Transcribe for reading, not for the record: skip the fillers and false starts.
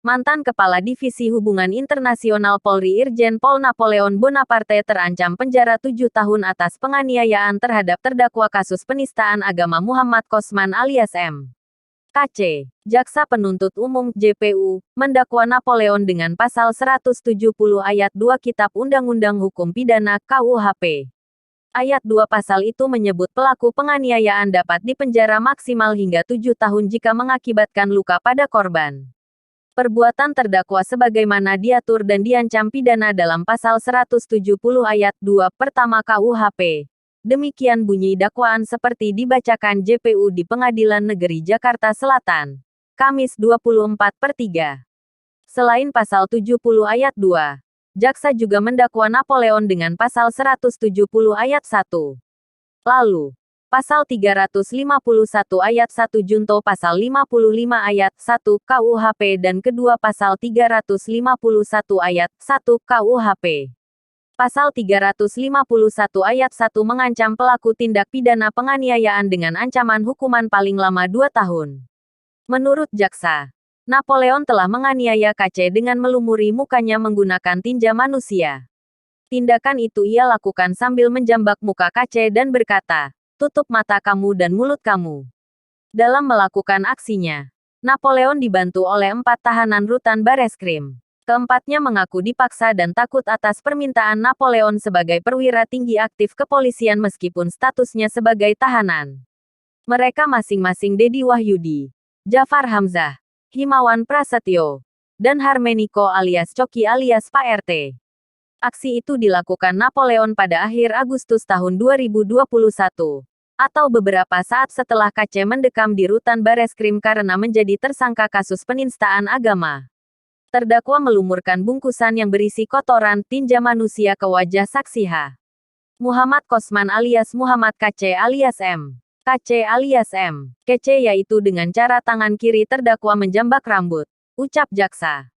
Mantan Kepala Divisi Hubungan Internasional Polri Irjen Pol Napoleon Bonaparte terancam penjara 7 tahun atas penganiayaan terhadap terdakwa kasus penistaan agama Muhammad Kosman alias M. KC. Jaksa Penuntut Umum (JPU) mendakwa Napoleon dengan pasal 170 ayat 2 Kitab Undang-Undang Hukum Pidana (KUHP). Ayat 2 pasal itu menyebut pelaku penganiayaan dapat dipenjara maksimal hingga 7 tahun jika mengakibatkan luka pada korban. Perbuatan terdakwa sebagaimana diatur dan diancam pidana dalam pasal 170 ayat 2 pertama KUHP. Demikian bunyi dakwaan seperti dibacakan JPU di Pengadilan Negeri Jakarta Selatan, Kamis 24/3. Selain pasal 70 ayat 2, jaksa juga mendakwa Napoleon dengan pasal 170 ayat 1. Lalu, pasal 351 ayat 1 junto pasal 55 ayat 1 KUHP dan kedua pasal 351 ayat 1 KUHP. Pasal 351 ayat 1 mengancam pelaku tindak pidana penganiayaan dengan ancaman hukuman paling lama 2 tahun. Menurut jaksa, Napoleon telah menganiaya KC dengan melumuri mukanya menggunakan tinja manusia. Tindakan itu ia lakukan sambil menjambak muka KC dan berkata, "Tutup mata kamu dan mulut kamu." Dalam melakukan aksinya, Napoleon dibantu oleh 4 tahanan rutan Bareskrim. Keempatnya mengaku dipaksa dan takut atas permintaan Napoleon sebagai perwira tinggi aktif kepolisian meskipun statusnya sebagai tahanan. Mereka masing-masing Dedi Wahyudi, Jafar Hamzah, Himawan Prasetyo, dan Harmeniko alias Coki alias Pak RT. Aksi itu dilakukan Napoleon pada akhir Agustus tahun 2021. Atau beberapa saat setelah KC mendekam di rutan Bareskrim karena menjadi tersangka kasus penistaan agama. Terdakwa melumurkan bungkusan yang berisi kotoran tinja manusia ke wajah saksi H. Muhammad Kosman alias Muhammad KC alias M. KC alias M. KC yaitu dengan cara tangan kiri terdakwa menjambak rambut, ucap jaksa.